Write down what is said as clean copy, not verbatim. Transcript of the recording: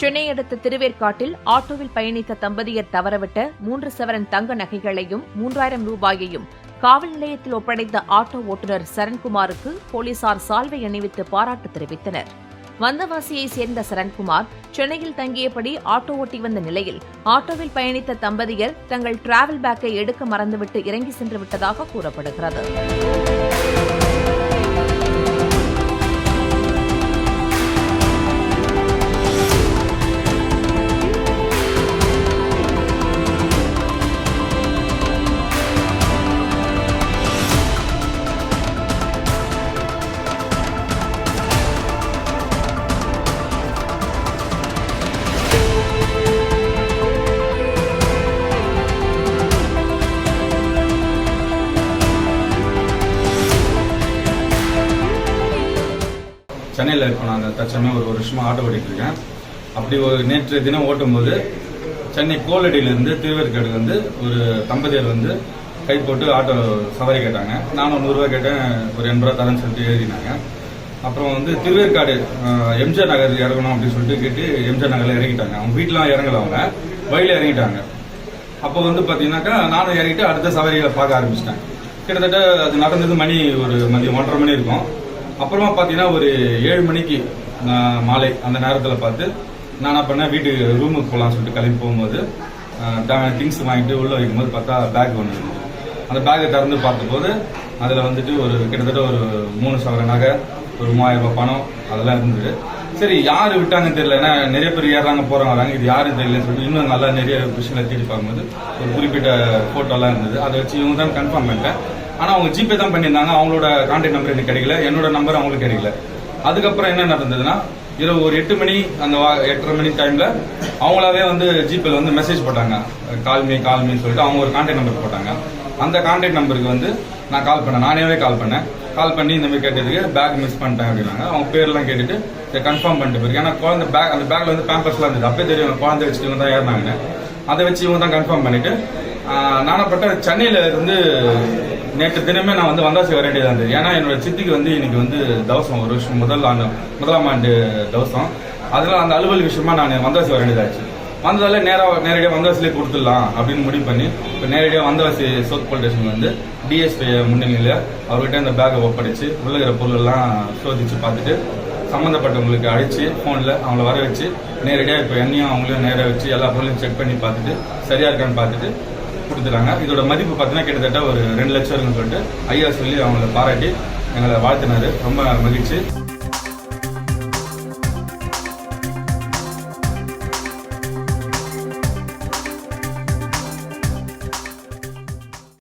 சென்னை அடுத்த திருவேற்காட்டில் ஆட்டோவில் பயணித்த தம்பதியர் தவறவிட்ட 3 சவரன் தங்க நகைகளையும் 3000 ரூபாயையும் காவல் நிலையத்தில் ஒப்படைத்த ஆட்டோ ஓட்டுநர் சரண்குமாருக்கு போலீசார் சால்வை அணிவித்து பாராட்டு தெரிவித்தனர். வந்தவாசியைச் சேர்ந்த சரண்குமார் சென்னையில் தங்கியபடி ஆட்டோ ஓட்டி வந்த நிலையில் ஆட்டோவில் பயணித்த தம்பதியர் தங்கள் டிராவல் பேக்கை எடுக்க மறந்துவிட்டு இறங்கி சென்று விட்டதாக கூறப்படுகிறது. சென்னையில் இருக்கோம். நான் தற்சமயம் ஒரு வருஷமாக ஆட்டோ ஓட்டிகிட்டு இருக்கேன். அப்படி ஒரு நேற்று தினம் ஓட்டும்போது சென்னை கோலடியிலேருந்து திருவேற்காடு ஒரு தம்பதியர் கை போட்டு ஆட்டோ சவாரி கேட்டாங்க. நானும் 100 ரூபா கேட்டேன், ஒரு 80 ரூபா தரேன்னு சொல்லிட்டு ஏறினாங்க. அப்புறம் திருவேற்காடு எம்ஜிஆர் நகர் இறங்கணும் அப்படின்னு சொல்லிட்டு கேட்டு எம்ஜிஆர் நகரில் இறங்கிட்டாங்க. அவங்க வீட்டிலாம் இறங்கல, அவங்க வழியில் இறங்கிட்டாங்க. அப்போ பார்த்தீங்கன்னாக்கா நானும் இறங்கிட்டு அடுத்த சவாரிகளை பார்க்க ஆரம்பிச்சிட்டேன். கிட்டத்தட்ட அது நடந்தது மதியம் 1:30 மணி இருக்கும். அப்புறமா பார்த்தீங்கன்னா ஒரு 7 மணிக்கு மாலை அந்த நேரத்தில் பார்த்து நான் என்ன பண்ணேன், வீட்டுக்கு ரூமுக்கு போகலான்னு சொல்லிட்டு கிளம்பி போகும்போது திங்ஸ் வாங்கிட்டு உள்ளே வைக்கும்போது பார்த்தா பேக் ஒன்று இருந்தது. அந்த பேக்கை திறந்து பார்த்தபோது அதில் கிட்டத்தட்ட ஒரு 3 சவரன் நகை, ஒரு 3000 ரூபாய் பணம் அதெல்லாம் இருந்தது. சரி, யார் விட்டாங்கன்னு தெரியல, ஏன்னா நிறைய பேர் ஏறாங்க போறாங்க வராங்க, இது யாரும் தெரியலன்னு சொல்லிட்டு இன்னும் நல்லா நிறைய விஷயங்களை தேடி பார்க்கும்போது ஒரு குறிப்பிட்ட போட்டோலாம் இருந்தது. அதை வச்சு இவங்க தான் கன்ஃபார்ம் பண்ணிட்டேன். ஆனால் அவங்க ஜிபே தான் பண்ணியிருந்தாங்க. அவங்களோட கான்டாக்ட் நம்பர் எனக்கு கிடைக்கல, என்னோட நம்பர் அவங்களுக்கு கிடைக்கல. அதுக்கப்புறம் என்ன நடந்ததுன்னா, இரவு ஒரு 8 மணி அந்த 8:30 மணி டைம்ல அவங்களாவே ஜிபேல மெசேஜ் போட்டாங்க, கால்மின்னு சொல்லிட்டு அவங்க ஒரு கான்டாக்ட் நம்பர் போட்டாங்க. அந்த கான்டாக்ட் நம்பருக்கு நான் கால் பண்ணேன், நானே கால் பண்ணி இந்த மாதிரி கேட்டதுக்கு பேக் மிஸ் பண்ணிட்டேன் அப்படின்னாங்க. அவங்க பேர்லாம் கேட்டுட்டு கன்ஃபார்ம் பண்ணிட்டு போயிருக்கு. ஏன்னா குழந்தை பேக், அந்த பேக்ல பேம்பர்ஸ்லாம் இருந்தது. அப்பே தெரியும் குழந்தை வச்சுட்டு இவங்க தான் ஏறினாங்க. அதை வச்சு இவங்க தான் கன்ஃபார்ம் பண்ணிட்டு நானப்பட்ட சென்னையில நேற்று தினமே நான் வந்தாசி வர வேண்டியதாக இருந்தது. ஏன்னா என்னோட சித்திக்கு இன்னைக்கு தவசம், ஒரு வருஷம் முதலாம் ஆண்டு தவசம். அதெல்லாம் அந்த அலுவல் விஷயமா நான் வந்தாசி வர வேண்டியதாச்சு. வந்ததால நேரடியாக வந்தவாசிலே கொடுத்துடலாம் அப்படின்னு முடிவு பண்ணி இப்போ நேரடியாக Vandavasi south police station DSP முன்னிலையில் அவர்கிட்ட இந்த பேக்கை ஒப்படைச்சு உள்ள இருக்கிற பொருளெல்லாம் சோதிச்சு பார்த்துட்டு சம்மந்தப்பட்டவங்களுக்கு அழைச்சி ஃபோனில் அவங்கள வர வச்சு நேரடியாக இப்போ என்னையும் அவங்களையும் நேராக வச்சு எல்லா பொருளையும் செக் பண்ணி பார்த்துட்டு சரியா இருக்கான்னு பார்த்துட்டு கொடுத்துட்டாங்க. இதோட மதிப்பு பார்த்தீங்கன்னா கிட்டத்தட்ட ஒரு 2 லட்சம் இருக்குன்னு சொல்லிட்டு ஐயா சொல்லி அவங்கள பாராட்டி எங்களை வாழ்த்தினாரு. ரொம்ப மகிழ்ச்சி.